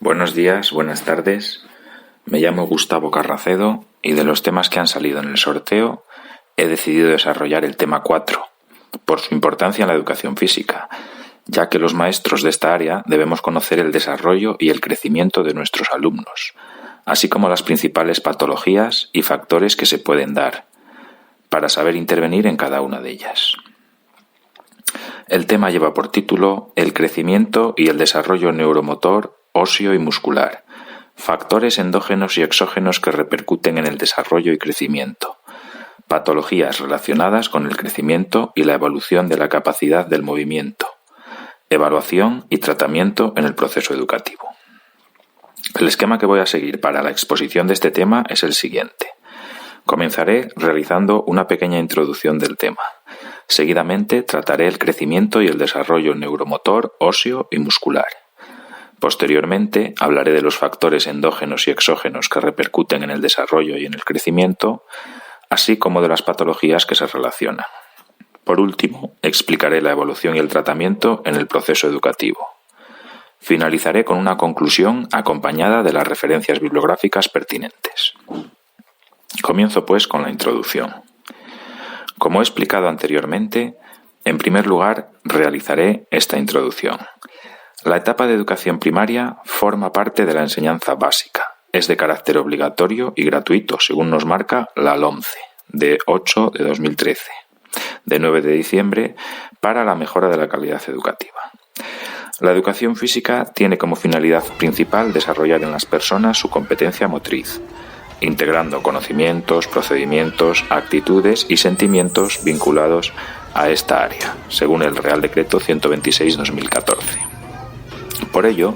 Buenos días, buenas tardes. Me llamo Gustavo Carracedo y de los temas que han salido en el sorteo he decidido desarrollar el tema 4, por su importancia en la educación física, ya que los maestros de esta área debemos conocer el desarrollo y el crecimiento de nuestros alumnos, así como las principales patologías y factores que se pueden dar, para saber intervenir en cada una de ellas. El tema lleva por título El crecimiento y el desarrollo neuromotor, óseo y muscular, factores endógenos y exógenos que repercuten en el desarrollo y crecimiento, patologías relacionadas con el crecimiento y la evolución de la capacidad del movimiento, evaluación y tratamiento en el proceso educativo. El esquema que voy a seguir para la exposición de este tema es el siguiente. Comenzaré realizando una pequeña introducción del tema. Seguidamente trataré el crecimiento y el desarrollo neuromotor, óseo y muscular. Posteriormente hablaré de los factores endógenos y exógenos que repercuten en el desarrollo y en el crecimiento, así como de las patologías que se relacionan. Por último, explicaré la evolución y el tratamiento en el proceso educativo. Finalizaré con una conclusión acompañada de las referencias bibliográficas pertinentes. Comienzo pues con la introducción. Como he explicado anteriormente, en primer lugar realizaré esta introducción. La etapa de educación primaria forma parte de la enseñanza básica. Es de carácter obligatorio y gratuito, según nos marca la LOMCE, de 8 de 2013, de 9 de diciembre, para la mejora de la calidad educativa. La educación física tiene como finalidad principal desarrollar en las personas su competencia motriz, integrando conocimientos, procedimientos, actitudes y sentimientos vinculados a esta área, según el Real Decreto 126/2014. Por ello,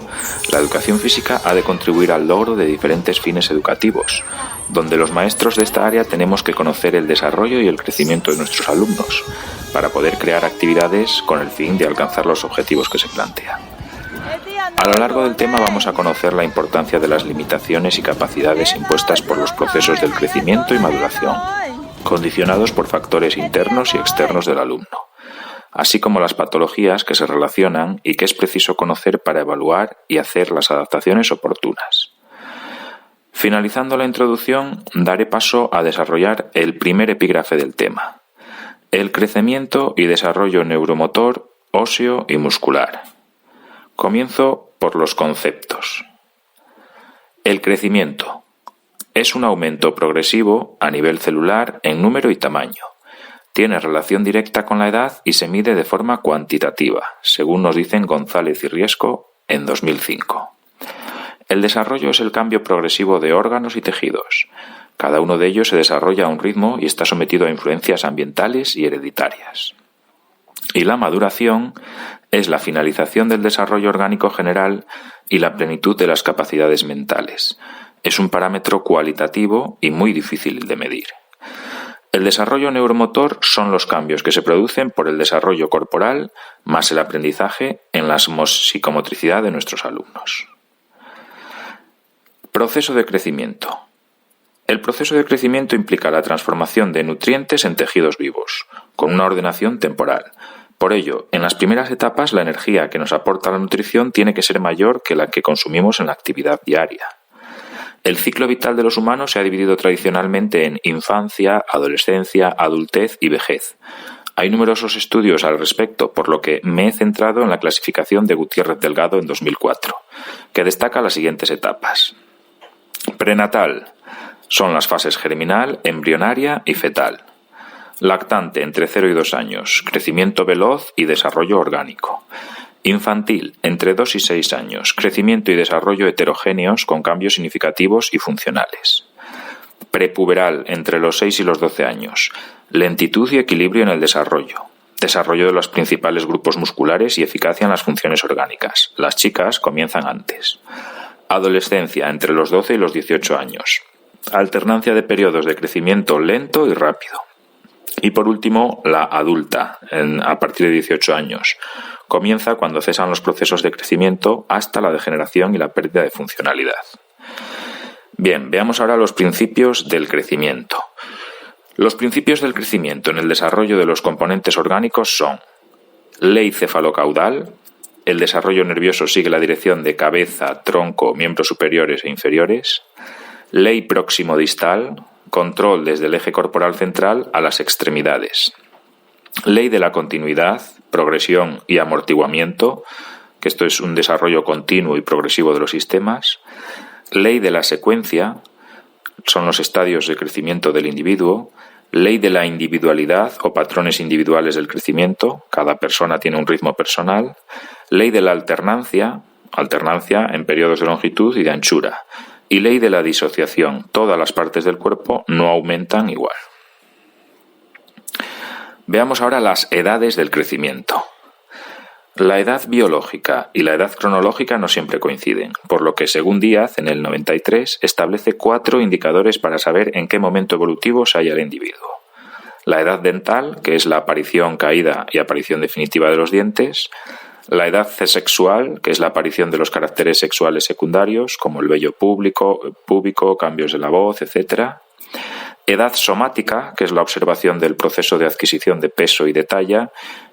la educación física ha de contribuir al logro de diferentes fines educativos, donde los maestros de esta área tenemos que conocer el desarrollo y el crecimiento de nuestros alumnos, para poder crear actividades con el fin de alcanzar los objetivos que se plantean. A lo largo del tema vamos a conocer la importancia de las limitaciones y capacidades impuestas por los procesos del crecimiento y maduración, condicionados por factores internos y externos del alumno, así como las patologías que se relacionan y que es preciso conocer para evaluar y hacer las adaptaciones oportunas. Finalizando la introducción, daré paso a desarrollar el primer epígrafe del tema: el crecimiento y desarrollo neuromotor, óseo y muscular. Comienzo por los conceptos. El crecimiento es un aumento progresivo a nivel celular en número y tamaño. Tiene relación directa con la edad y se mide de forma cuantitativa, según nos dicen González y Riesco en 2005. El desarrollo es el cambio progresivo de órganos y tejidos. Cada uno de ellos se desarrolla a un ritmo y está sometido a influencias ambientales y hereditarias. Y la maduración es la finalización del desarrollo orgánico general y la plenitud de las capacidades mentales. Es un parámetro cualitativo y muy difícil de medir. El desarrollo neuromotor son los cambios que se producen por el desarrollo corporal más el aprendizaje en la psicomotricidad de nuestros alumnos. Proceso de crecimiento. El proceso de crecimiento implica la transformación de nutrientes en tejidos vivos, con una ordenación temporal. Por ello, en las primeras etapas la energía que nos aporta la nutrición tiene que ser mayor que la que consumimos en la actividad diaria. El ciclo vital de los humanos se ha dividido tradicionalmente en infancia, adolescencia, adultez y vejez. Hay numerosos estudios al respecto, por lo que me he centrado en la clasificación de Gutiérrez Delgado en 2004, que destaca las siguientes etapas. Prenatal son las fases germinal, embrionaria y fetal. Lactante entre 0 y 2 años, crecimiento veloz y desarrollo orgánico. Infantil, entre 2 y 6 años, crecimiento y desarrollo heterogéneos con cambios significativos y funcionales. Prepuberal, entre los 6 y los 12 años, lentitud y equilibrio en el desarrollo. Desarrollo de los principales grupos musculares y eficacia en las funciones orgánicas. Las chicas comienzan antes. Adolescencia, entre los 12 y los 18 años. Alternancia de periodos de crecimiento lento y rápido. Y por último, la adulta, a partir de 18 años. Comienza cuando cesan los procesos de crecimiento hasta la degeneración y la pérdida de funcionalidad. Bien, veamos ahora los principios del crecimiento. Los principios del crecimiento en el desarrollo de los componentes orgánicos son ley cefalocaudal, el desarrollo nervioso sigue la dirección de cabeza, tronco, miembros superiores e inferiores. Ley próximo-distal, control desde el eje corporal central a las extremidades. Ley de la continuidad, progresión y amortiguamiento, que esto es un desarrollo continuo y progresivo de los sistemas. Ley de la secuencia, son los estadios de crecimiento del individuo. Ley de la individualidad o patrones individuales del crecimiento, cada persona tiene un ritmo personal. Ley de la alternancia en periodos de longitud y de anchura. Y ley de la disociación, todas las partes del cuerpo no aumentan igual. Veamos ahora las edades del crecimiento. La edad biológica y la edad cronológica no siempre coinciden, por lo que según Díaz, en el 93, establece 4 indicadores para saber en qué momento evolutivo se halla el individuo. La edad dental, que es la aparición, caída y aparición definitiva de los dientes. La edad sexual, que es la aparición de los caracteres sexuales secundarios, como el vello púbico, cambios de la voz, etc. Edad somática, que es la observación del proceso de adquisición de peso y de talla.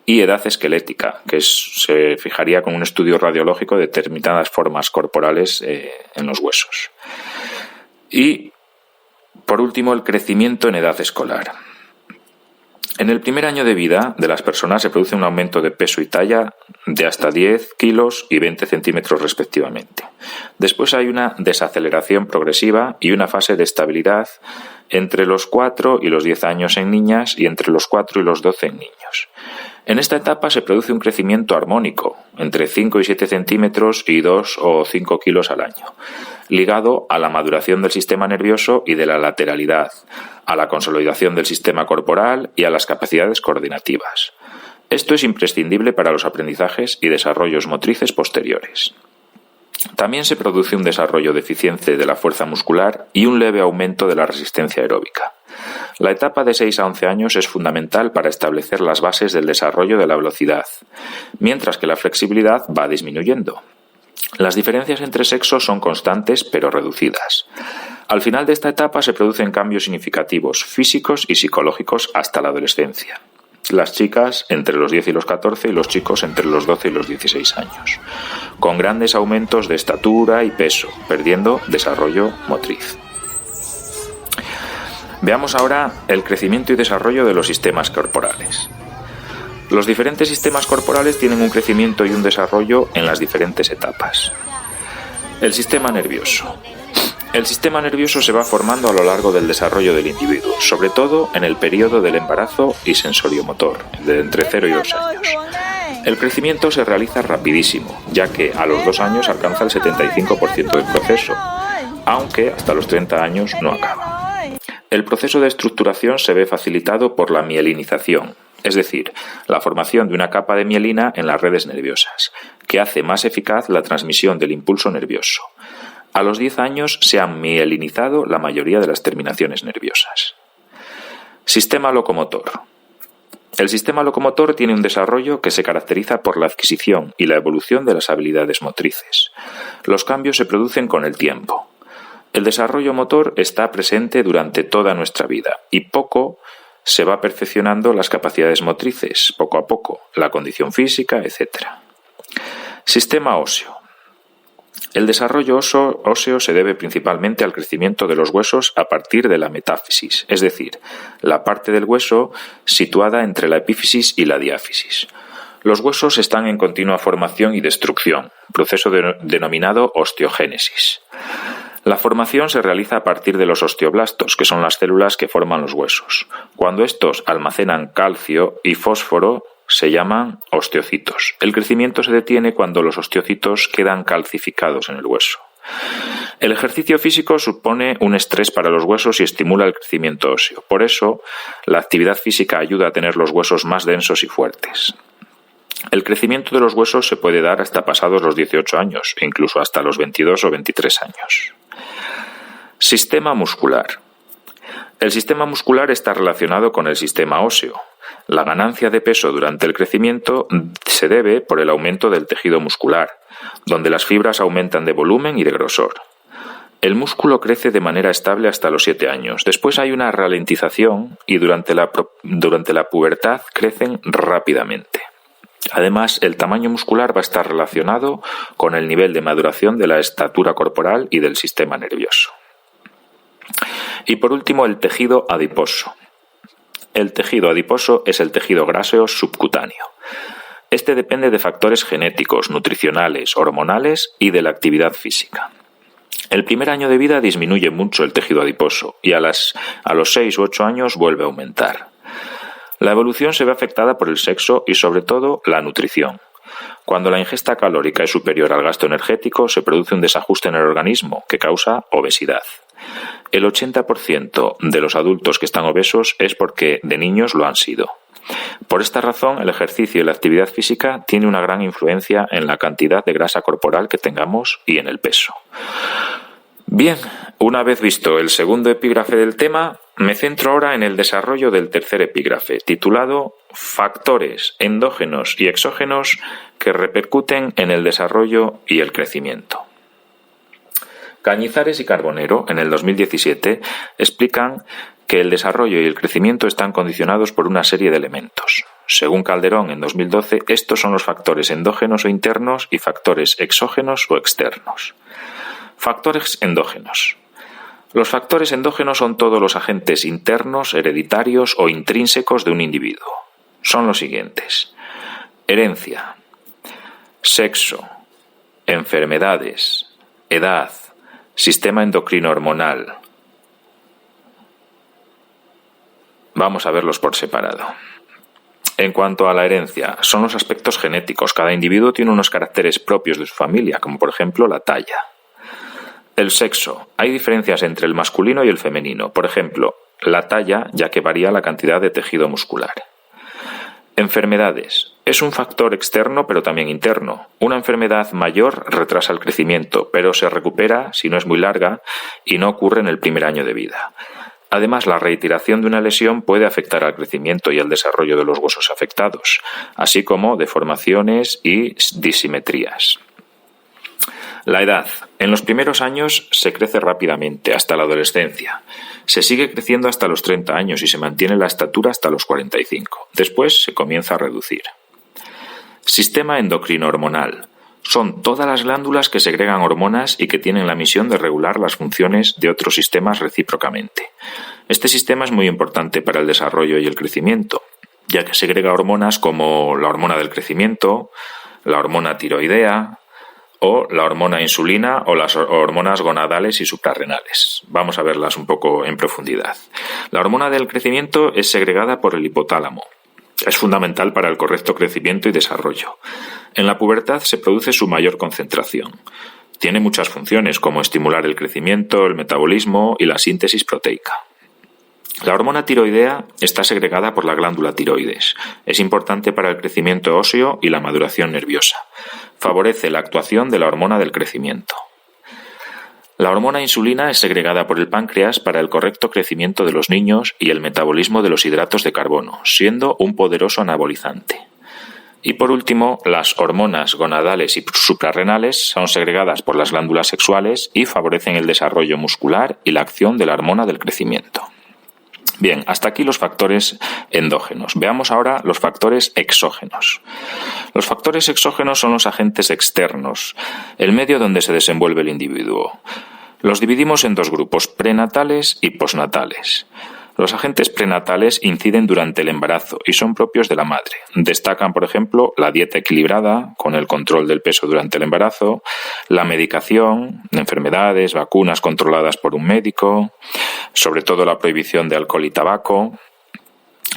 Y edad esquelética, que se fijaría con un estudio radiológico de determinadas formas corporales en los huesos. Y, por último, el crecimiento en edad escolar. En el primer año de vida de las personas se produce un aumento de peso y talla de hasta 10 kilos y 20 centímetros respectivamente. Después hay una desaceleración progresiva y una fase de estabilidad entre los 4 y los 10 años en niñas y entre los 4 y los 12 en niños. En esta etapa se produce un crecimiento armónico, entre 5 y 7 centímetros y 2 o 5 kilos al año, ligado a la maduración del sistema nervioso y de la lateralidad, a la consolidación del sistema corporal y a las capacidades coordinativas. Esto es imprescindible para los aprendizajes y desarrollos motrices posteriores. También se produce un desarrollo deficiente de la fuerza muscular y un leve aumento de la resistencia aeróbica. La etapa de 6 a 11 años es fundamental para establecer las bases del desarrollo de la velocidad, mientras que la flexibilidad va disminuyendo. Las diferencias entre sexos son constantes pero reducidas. Al final de esta etapa se producen cambios significativos físicos y psicológicos hasta la adolescencia. Las chicas entre los 10 y los 14 y los chicos entre los 12 y los 16 años, con grandes aumentos de estatura y peso, perdiendo desarrollo motriz. Veamos ahora el crecimiento y desarrollo de los sistemas corporales. Los diferentes sistemas corporales tienen un crecimiento y un desarrollo en las diferentes etapas. El sistema nervioso. El sistema nervioso se va formando a lo largo del desarrollo del individuo, sobre todo en el periodo del embarazo y sensoriomotor, de entre 0 y 2 años. El crecimiento se realiza rapidísimo, ya que a los 2 años alcanza el 75% del proceso, aunque hasta los 30 años no acaba. El proceso de estructuración se ve facilitado por la mielinización, es decir, la formación de una capa de mielina en las redes nerviosas, que hace más eficaz la transmisión del impulso nervioso. A los 10 años se han mielinizado la mayoría de las terminaciones nerviosas. Sistema locomotor. El sistema locomotor tiene un desarrollo que se caracteriza por la adquisición y la evolución de las habilidades motrices. Los cambios se producen con el tiempo. El desarrollo motor está presente durante toda nuestra vida y poco se va perfeccionando las capacidades motrices, poco a poco, la condición física, etc. Sistema óseo. El desarrollo óseo se debe principalmente al crecimiento de los huesos a partir de la metáfisis, es decir, la parte del hueso situada entre la epífisis y la diáfisis. Los huesos están en continua formación y destrucción, proceso denominado osteogénesis. La formación se realiza a partir de los osteoblastos, que son las células que forman los huesos. Cuando estos almacenan calcio y fósforo, se llaman osteocitos. El crecimiento se detiene cuando los osteocitos quedan calcificados en el hueso. El ejercicio físico supone un estrés para los huesos y estimula el crecimiento óseo. Por eso, la actividad física ayuda a tener los huesos más densos y fuertes. El crecimiento de los huesos se puede dar hasta pasados los 18 años, e incluso hasta los 22 o 23 años. Sistema muscular. El sistema muscular está relacionado con el sistema óseo. La ganancia de peso durante el crecimiento se debe por el aumento del tejido muscular, donde las fibras aumentan de volumen y de grosor. El músculo crece de manera estable hasta los 7 años. Después hay una ralentización y durante la pubertad crecen rápidamente. Además, el tamaño muscular va a estar relacionado con el nivel de maduración de la estatura corporal y del sistema nervioso. Y por último, el tejido adiposo. El tejido adiposo es el tejido graso subcutáneo. Este depende de factores genéticos, nutricionales, hormonales y de la actividad física. El primer año de vida disminuye mucho el tejido adiposo y a los 6 u 8 años vuelve a aumentar. La evolución se ve afectada por el sexo y sobre todo la nutrición. Cuando la ingesta calórica es superior al gasto energético, se produce un desajuste en el organismo que causa obesidad. El 80% de los adultos que están obesos es porque de niños lo han sido. Por esta razón, el ejercicio y la actividad física tiene una gran influencia en la cantidad de grasa corporal que tengamos y en el peso. Bien, una vez visto el segundo epígrafe del tema, me centro ahora en el desarrollo del tercer epígrafe, titulado Factores endógenos y exógenos que repercuten en el desarrollo y el crecimiento. Cañizares y Carbonero, en el 2017, explican que el desarrollo y el crecimiento están condicionados por una serie de elementos. Según Calderón, en 2012, estos son los factores endógenos o internos y factores exógenos o externos. Factores endógenos. Los factores endógenos son todos los agentes internos, hereditarios o intrínsecos de un individuo. Son los siguientes: herencia, sexo, enfermedades, edad, sistema endocrino hormonal. Vamos a verlos por separado. En cuanto a la herencia, son los aspectos genéticos. Cada individuo tiene unos caracteres propios de su familia, como por ejemplo la talla. El sexo. Hay diferencias entre el masculino y el femenino. Por ejemplo, la talla, ya que varía la cantidad de tejido muscular. Enfermedades. Es un factor externo pero también interno. Una enfermedad mayor retrasa el crecimiento, pero se recupera si no es muy larga y no ocurre en el primer año de vida. Además, la reiteración de una lesión puede afectar al crecimiento y al desarrollo de los huesos afectados, así como deformaciones y disimetrías. La edad. En los primeros años se crece rápidamente, hasta la adolescencia. Se sigue creciendo hasta los 30 años y se mantiene la estatura hasta los 45. Después se comienza a reducir. Sistema endocrino hormonal. Son todas las glándulas que segregan hormonas y que tienen la misión de regular las funciones de otros sistemas recíprocamente. Este sistema es muy importante para el desarrollo y el crecimiento, ya que segrega hormonas como la hormona del crecimiento, la hormona tiroidea, o la hormona insulina o las hormonas gonadales y suprarrenales. Vamos a verlas un poco en profundidad. La hormona del crecimiento es segregada por el hipotálamo. Es fundamental para el correcto crecimiento y desarrollo. En la pubertad se produce su mayor concentración. Tiene muchas funciones como estimular el crecimiento, el metabolismo y la síntesis proteica. La hormona tiroidea está segregada por la glándula tiroides. Es importante para el crecimiento óseo y la maduración nerviosa. Favorece la actuación de la hormona del crecimiento. La hormona insulina es segregada por el páncreas para el correcto crecimiento de los niños y el metabolismo de los hidratos de carbono, siendo un poderoso anabolizante. Y por último, las hormonas gonadales y suprarrenales son segregadas por las glándulas sexuales y favorecen el desarrollo muscular y la acción de la hormona del crecimiento. Bien, hasta aquí los factores endógenos. Veamos ahora los factores exógenos. Los factores exógenos son los agentes externos, el medio donde se desenvuelve el individuo. Los dividimos en dos grupos, prenatales y posnatales. Los agentes prenatales inciden durante el embarazo y son propios de la madre. Destacan, por ejemplo, la dieta equilibrada, con el control del peso durante el embarazo, la medicación, enfermedades, vacunas controladas por un médico, sobre todo la prohibición de alcohol y tabaco.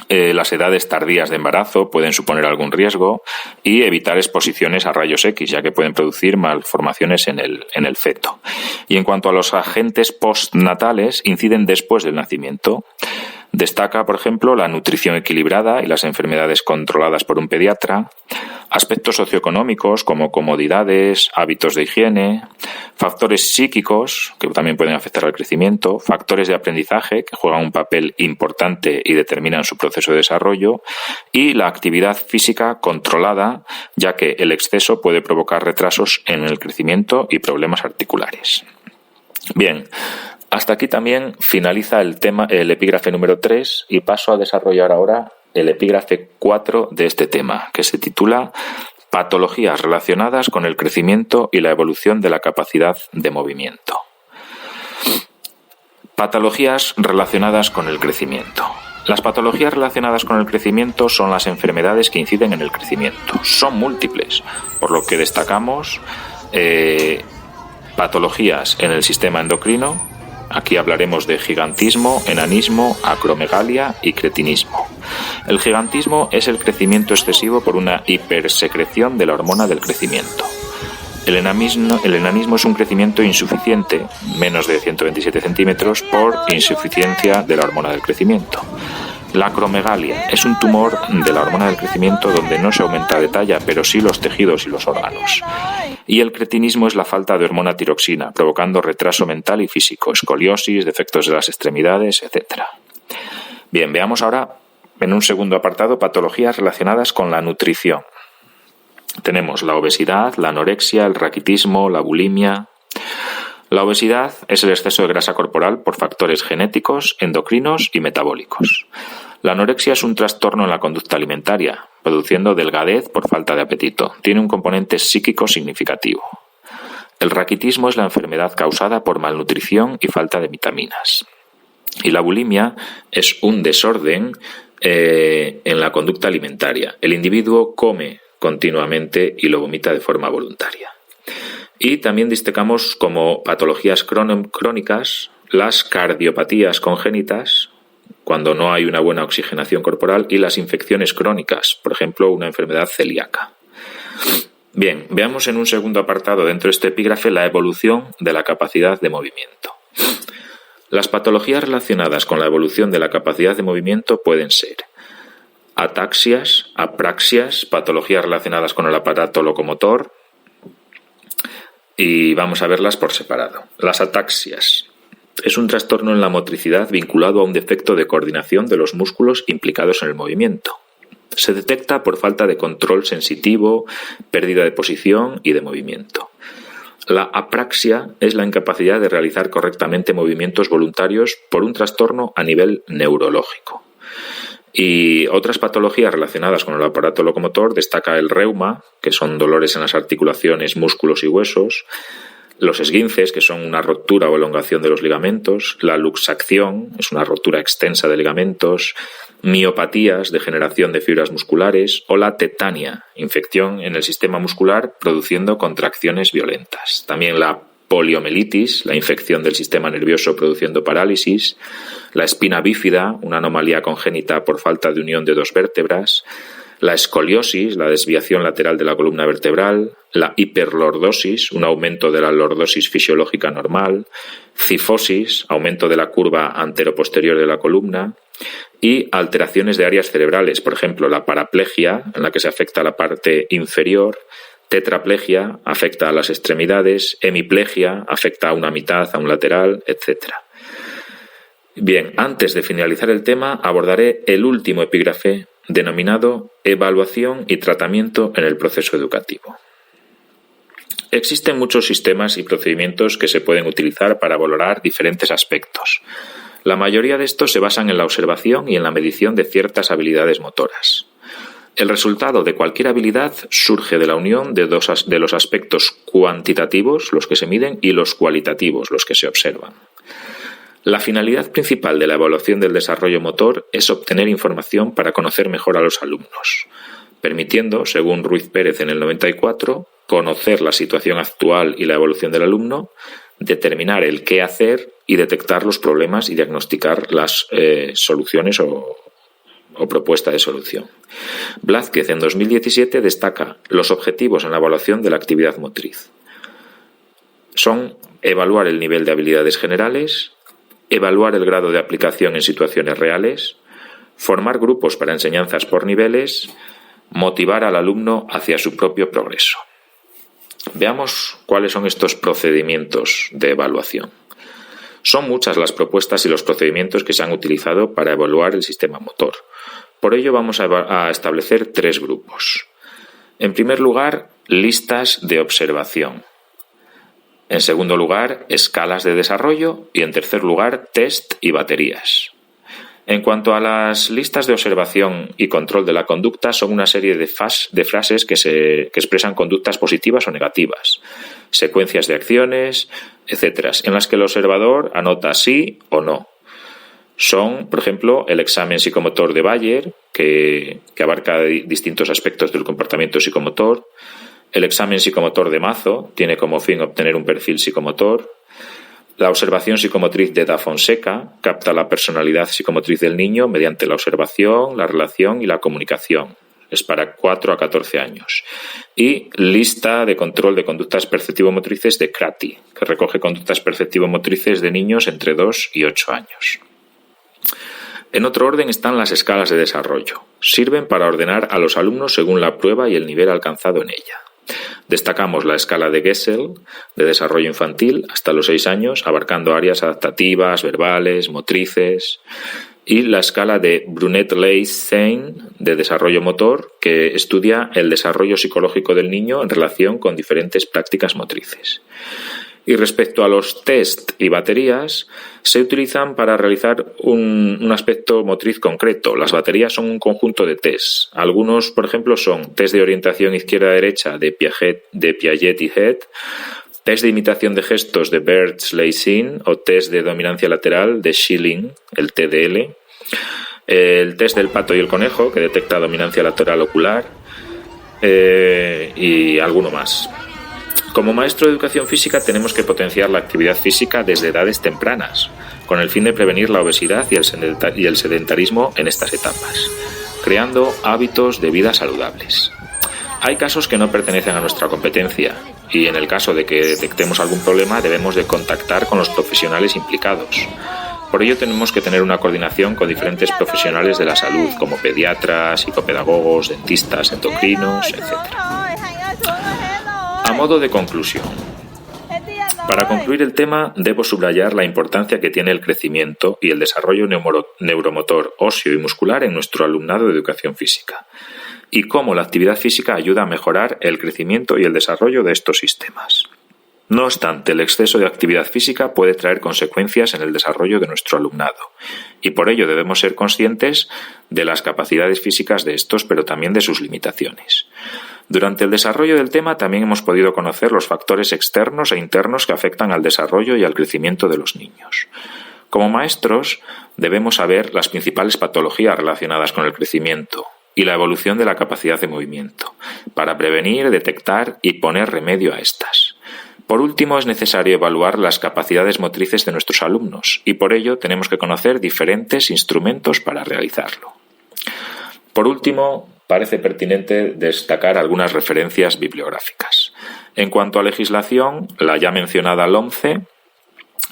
Las edades tardías de embarazo pueden suponer algún riesgo y evitar exposiciones a rayos X, ya que pueden producir malformaciones en el feto. Y en cuanto a los agentes postnatales, inciden después del nacimiento. Destaca, por ejemplo, la nutrición equilibrada y las enfermedades controladas por un pediatra, aspectos socioeconómicos como comodidades, hábitos de higiene, factores psíquicos que también pueden afectar al crecimiento, factores de aprendizaje que juegan un papel importante y determinan su proceso de desarrollo, y la actividad física controlada, ya que el exceso puede provocar retrasos en el crecimiento y problemas articulares. Bien, hasta aquí también finaliza el epígrafe número 3 y paso a desarrollar ahora el epígrafe 4 de este tema, que se titula Patologías relacionadas con el crecimiento y la evolución de la capacidad de movimiento. Patologías relacionadas con el crecimiento. Las patologías relacionadas con el crecimiento son las enfermedades que inciden en el crecimiento. Son múltiples, por lo que destacamos patologías en el sistema endocrino. Aquí hablaremos de gigantismo, enanismo, acromegalia y cretinismo. El gigantismo es el crecimiento excesivo por una hipersecreción de la hormona del crecimiento. El enanismo es un crecimiento insuficiente, menos de 127 centímetros, por insuficiencia de la hormona del crecimiento. La acromegalia es un tumor de la hormona del crecimiento donde no se aumenta de talla, pero sí los tejidos y los órganos. Y el cretinismo es la falta de hormona tiroxina, provocando retraso mental y físico, escoliosis, defectos de las extremidades, etc. Bien, veamos ahora en un segundo apartado patologías relacionadas con la nutrición. Tenemos la obesidad, la anorexia, el raquitismo, la bulimia. La obesidad es el exceso de grasa corporal por factores genéticos, endocrinos y metabólicos. La anorexia es un trastorno en la conducta alimentaria, produciendo delgadez por falta de apetito. Tiene un componente psíquico significativo. El raquitismo es la enfermedad causada por malnutrición y falta de vitaminas. Y la bulimia es un desorden en la conducta alimentaria. El individuo come continuamente y lo vomita de forma voluntaria. Y también destacamos como patologías crónicas las cardiopatías congénitas, cuando no hay una buena oxigenación corporal, y las infecciones crónicas, por ejemplo, una enfermedad celíaca. Bien, veamos en un segundo apartado dentro de este epígrafe la evolución de la capacidad de movimiento. Las patologías relacionadas con la evolución de la capacidad de movimiento pueden ser ataxias, apraxias, patologías relacionadas con el aparato locomotor, y vamos a verlas por separado. Las ataxias es un trastorno en la motricidad vinculado a un defecto de coordinación de los músculos implicados en el movimiento. Se detecta por falta de control sensitivo, pérdida de posición y de movimiento. La apraxia es la incapacidad de realizar correctamente movimientos voluntarios por un trastorno a nivel neurológico. Y otras patologías relacionadas con el aparato locomotor destaca el reuma, que son dolores en las articulaciones, músculos y huesos, los esguinces, que son una rotura o elongación de los ligamentos, la luxación, es una rotura extensa de ligamentos, miopatías, degeneración de fibras musculares, o la tetania, infección en el sistema muscular produciendo contracciones violentas. También la poliomielitis, la infección del sistema nervioso produciendo parálisis, la espina bífida, una anomalía congénita por falta de unión de dos vértebras, la escoliosis, la desviación lateral de la columna vertebral, la hiperlordosis, un aumento de la lordosis fisiológica normal, cifosis, aumento de la curva antero-posterior de la columna, y alteraciones de áreas cerebrales, por ejemplo, la paraplegia, en la que se afecta la parte inferior, tetraplegia, afecta a las extremidades, hemiplegia, afecta a una mitad, a un lateral, etc. Bien, antes de finalizar el tema, abordaré el último epígrafe denominado Evaluación y tratamiento en el proceso educativo. Existen muchos sistemas y procedimientos que se pueden utilizar para valorar diferentes aspectos. La mayoría de estos se basan en la observación y en la medición de ciertas habilidades motoras. El resultado de cualquier habilidad surge de la unión de los aspectos cuantitativos, los que se miden, y los cualitativos, los que se observan. La finalidad principal de la evaluación del desarrollo motor es obtener información para conocer mejor a los alumnos, permitiendo, según Ruiz Pérez en el 94, conocer la situación actual y la evolución del alumno, determinar el qué hacer y detectar los problemas y diagnosticar las soluciones o propuesta de solución. Blázquez en 2017 destaca los objetivos en la evaluación de la actividad motriz. Son evaluar el nivel de habilidades generales, evaluar el grado de aplicación en situaciones reales, formar grupos para enseñanzas por niveles, motivar al alumno hacia su propio progreso. Veamos cuáles son estos procedimientos de evaluación. Son muchas las propuestas y los procedimientos que se han utilizado para evaluar el sistema motor. Por ello vamos a establecer 3 grupos. En primer lugar, listas de observación. En segundo lugar, escalas de desarrollo. Y en tercer lugar, test y baterías. En cuanto a las listas de observación y control de la conducta, son una serie de frases que expresan conductas positivas o negativas, secuencias de acciones, etc., en las que el observador anota sí o no. Son, por ejemplo, el examen psicomotor de Bayer, que abarca distintos aspectos del comportamiento psicomotor. El examen psicomotor de Mazo tiene como fin obtener un perfil psicomotor. La observación psicomotriz de Da Fonseca capta la personalidad psicomotriz del niño mediante la observación, la relación y la comunicación. Es para 4 a 14 años. Y lista de control de conductas perceptivo-motrices de Crati, que recoge conductas perceptivo-motrices de niños entre 2 y 8 años. En otro orden están las escalas de desarrollo. Sirven para ordenar a los alumnos según la prueba y el nivel alcanzado en ella. Destacamos la escala de Gesell, de desarrollo infantil, hasta los 6 años, abarcando áreas verbales, motrices, y la escala de Brunet-Leysen, de desarrollo motor, que estudia el desarrollo psicológico del niño en relación con diferentes prácticas motrices. Y respecto a los test y baterías, se utilizan para realizar un aspecto motriz concreto. Las baterías son un conjunto de tests. Algunos, por ejemplo, son test de orientación izquierda-derecha de Piaget y Head, test de imitación de gestos de Bertz-Leysin o test de dominancia lateral de Schilling, el TDL, el test del pato y el conejo, que detecta dominancia lateral ocular, y alguno más. Como maestro de educación física tenemos que potenciar la actividad física desde edades tempranas, con el fin de prevenir la obesidad y el sedentarismo en estas etapas, creando hábitos de vida saludables. Hay casos que no pertenecen a nuestra competencia y en el caso de que detectemos algún problema debemos de contactar con los profesionales implicados. Por ello tenemos que tener una coordinación con diferentes profesionales de la salud, como pediatras, psicopedagogos, dentistas, endocrinos, etc. A modo de conclusión, para concluir el tema debo subrayar la importancia que tiene el crecimiento y el desarrollo neuromotor, óseo y muscular en nuestro alumnado de educación física, y cómo la actividad física ayuda a mejorar el crecimiento y el desarrollo de estos sistemas. No obstante, el exceso de actividad física puede traer consecuencias en el desarrollo de nuestro alumnado, y por ello debemos ser conscientes de las capacidades físicas de estos, pero también de sus limitaciones. Durante el desarrollo del tema también hemos podido conocer los factores externos e internos que afectan al desarrollo y al crecimiento de los niños. Como maestros, debemos saber las principales patologías relacionadas con el crecimiento y la evolución de la capacidad de movimiento, para prevenir, detectar y poner remedio a estas. Por último, es necesario evaluar las capacidades motrices de nuestros alumnos y por ello tenemos que conocer diferentes instrumentos para realizarlo. Por último, parece pertinente destacar algunas referencias bibliográficas. En cuanto a legislación, la ya mencionada LOMCE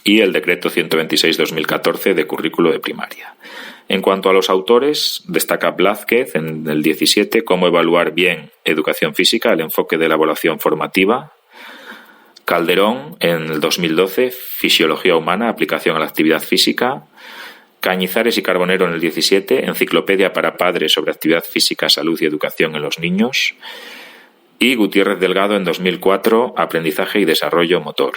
y el Decreto 126/2014 de currículo de primaria. En cuanto a los autores, destaca Blázquez en el 17 cómo evaluar bien educación física, el enfoque de la evaluación formativa. Calderón en el 2012, Fisiología humana, aplicación a la actividad física. Cañizares y Carbonero en el 17, Enciclopedia para padres sobre actividad física, salud y educación en los niños. Y Gutiérrez Delgado en 2004, Aprendizaje y desarrollo motor.